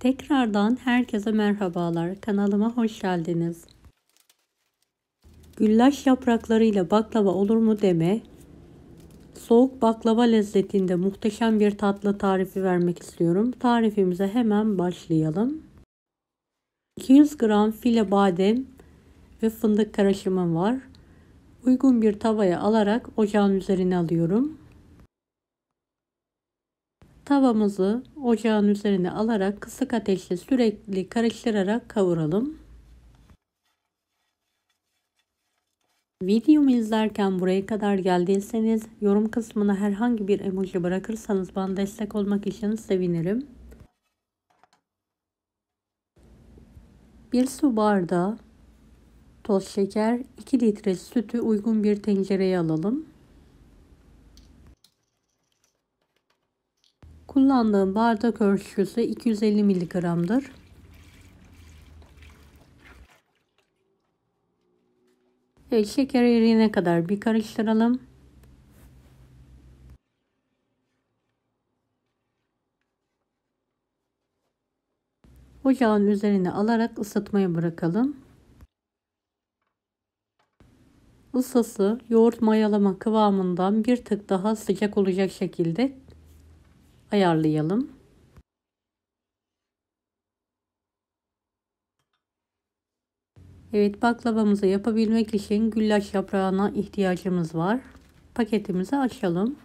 Tekrardan herkese merhabalar. Kanalıma hoş geldiniz. Güllaç yapraklarıyla baklava olur mu deme. Soğuk baklava lezzetinde muhteşem bir tatlı tarifi vermek istiyorum. Tarifimize hemen başlayalım. 200 gram file badem ve fındık karışımım var. Uygun bir tavaya alarak ocağın üzerine alıyorum. Tavamızı ocağın üzerine alarak kısık ateşte sürekli karıştırarak kavuralım. Videomu izlerken buraya kadar geldiyseniz yorum kısmına herhangi bir emoji bırakırsanız bana destek olmak için sevinirim. 1 su bardağı toz şeker, 2 litre sütü uygun bir tencereye alalım. Kullandığım bardak ölçüsü 250 mg'dır. Evet, şeker eriyene kadar bir karıştıralım. Ocağın üzerine alarak ısıtmaya bırakalım. Isısı yoğurt mayalama kıvamından bir tık daha sıcak olacak şekilde ayarlayalım. Evet, baklavamızı yapabilmek için güllaç yaprağına ihtiyacımız var. Paketimizi açalım.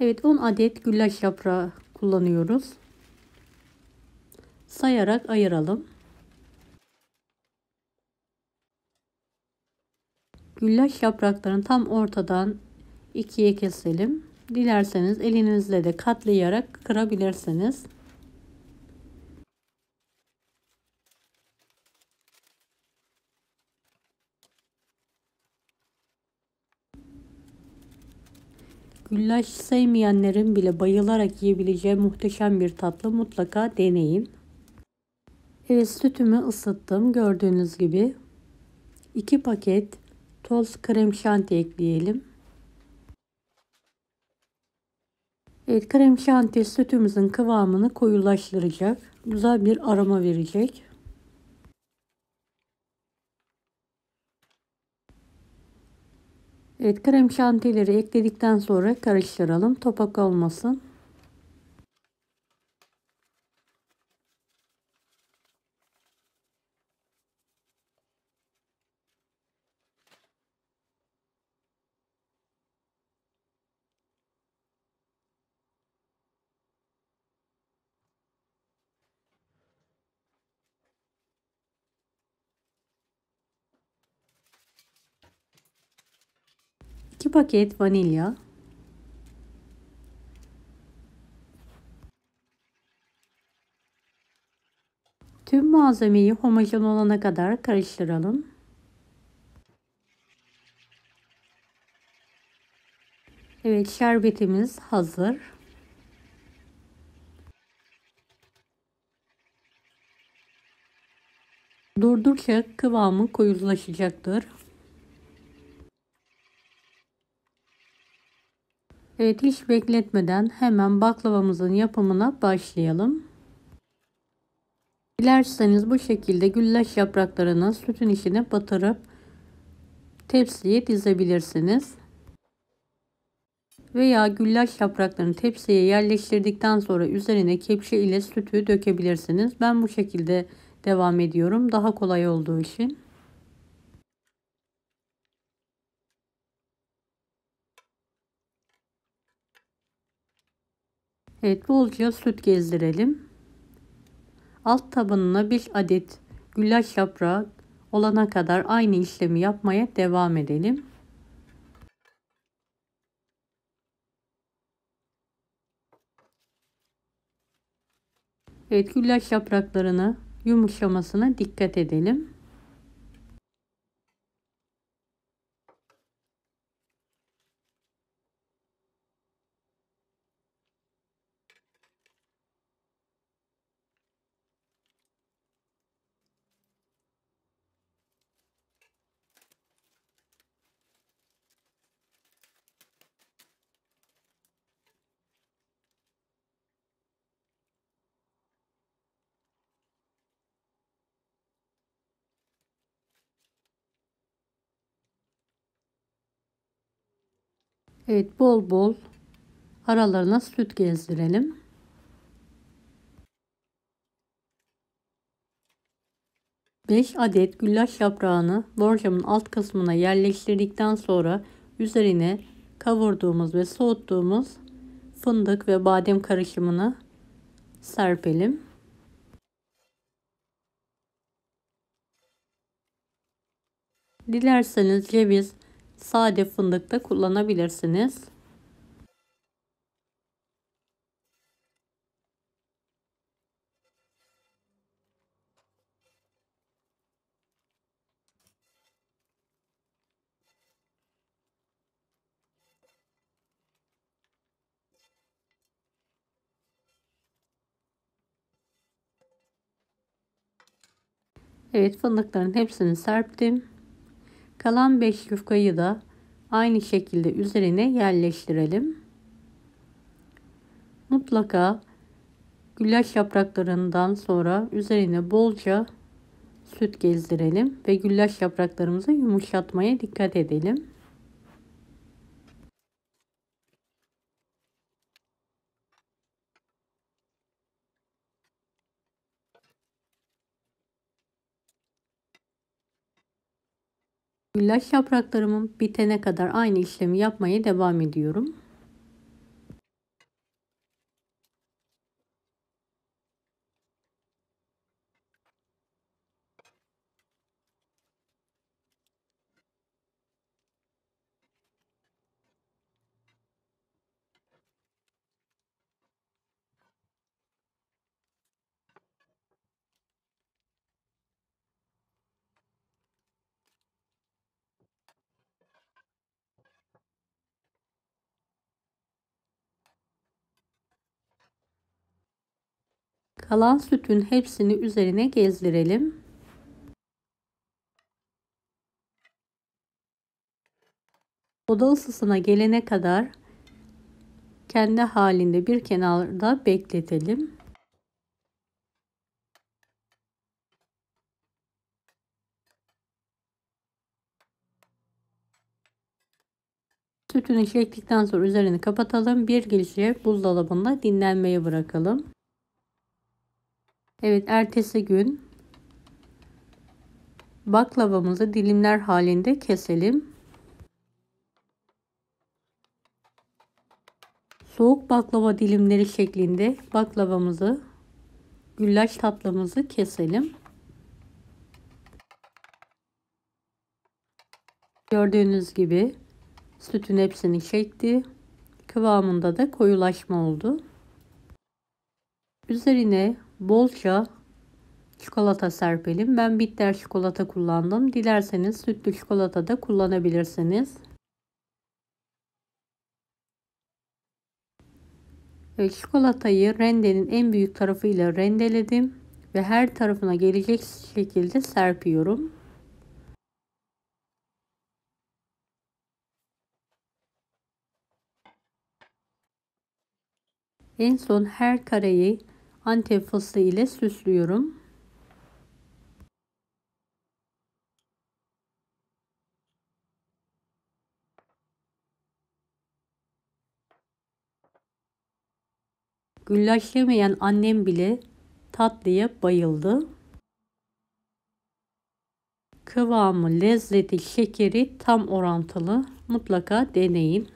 Evet, 10 adet güllaç yaprağı kullanıyoruz. Sayarak ayıralım. Güllaç yapraklarını tam ortadan ikiye keselim. Dilerseniz elinizle de katlayarak kırabilirsiniz. Güllaç sevmeyenlerin bile bayılarak yiyebileceği muhteşem bir tatlı, mutlaka deneyin. Evet, sütümü ısıttım. Gördüğünüz gibi 2 paket toz krem şanti ekleyelim. Evet, krem şanti sütümüzün kıvamını koyulaştıracak. Güzel bir aroma verecek. Evet, krem şantileri ekledikten sonra karıştıralım. Topak olmasın. İki paket vanilya. Tüm malzemeyi homojen olana kadar karıştıralım. Evet, şerbetimiz hazır. Durdukça kıvamı koyulaşacaktır. Evet, hiç bekletmeden hemen baklavamızın yapımına başlayalım. Dilerseniz bu şekilde güllaç yapraklarını sütün içine batırıp tepsiye dizebilirsiniz. Veya güllaç yapraklarını tepsiye yerleştirdikten sonra üzerine kepçe ile sütü dökebilirsiniz. Ben bu şekilde devam ediyorum, daha kolay olduğu için. Evet, bolca süt gezdirelim. Alt tabanına 1 adet güllaç yaprağı olana kadar aynı işlemi yapmaya devam edelim. Evet, güllaç yapraklarını yumuşamasına dikkat edelim. Evet, bol bol aralarına süt gezdirelim. Beş adet güllaç yaprağını borcamın alt kısmına yerleştirdikten sonra üzerine kavurduğumuz ve soğuttuğumuz fındık ve badem karışımını serpelim. Dilerseniz ceviz, sade fındık da kullanabilirsiniz. Evet, fındıkların hepsini serptim. Kalan 5 yufkayı da aynı şekilde üzerine yerleştirelim. Mutlaka güllaç yapraklarından sonra üzerine bolca süt gezdirelim ve güllaç yapraklarımızı yumuşatmaya dikkat edelim. Güllaç yapraklarımın bitene kadar aynı işlemi yapmaya devam ediyorum. Kalan sütün hepsini üzerine gezdirelim. Oda ısısına gelene kadar kendi halinde bir kenarda bekletelim. Sütünü çektikten sonra üzerini kapatalım. Bir gece buzdolabında dinlenmeye bırakalım. Evet, ertesi gün baklavamızı dilimler halinde keselim. Soğuk baklava dilimleri şeklinde baklavamızı, güllaç tatlımızı keselim. Gördüğünüz gibi sütün hepsini çekti. Kıvamında da koyulaşma oldu. Üzerine bolca çikolata serpelim. Ben bitter çikolata kullandım. Dilerseniz sütlü çikolata da kullanabilirsiniz. Evet, çikolatayı rendenin en büyük tarafıyla rendeledim ve her tarafına gelecek şekilde serpiyorum. En son her kareyi Antep fıstığı ile süslüyorum. Güllaç yemeyen annem bile tatlıya bayıldı. Kıvamı, lezzeti, şekeri tam orantılı. Mutlaka deneyin.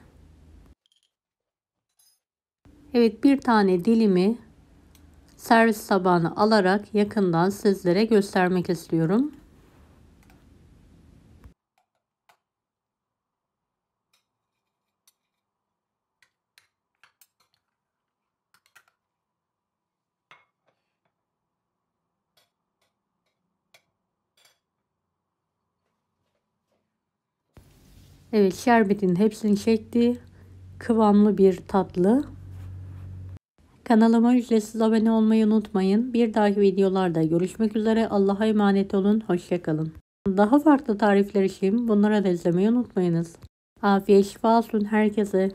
Evet, bir tane dilimi servis tabağına alarak yakından sizlere göstermek istiyorum. Evet, şerbetin hepsini çekti. Kıvamlı bir tatlı. Kanalıma ücretsiz abone olmayı unutmayın. Bir dahaki videolarda görüşmek üzere. Allah'a emanet olun. Hoşça kalın. Daha farklı tarifler için bunları da izlemeyi unutmayınız. Afiyet şifa olsun herkese.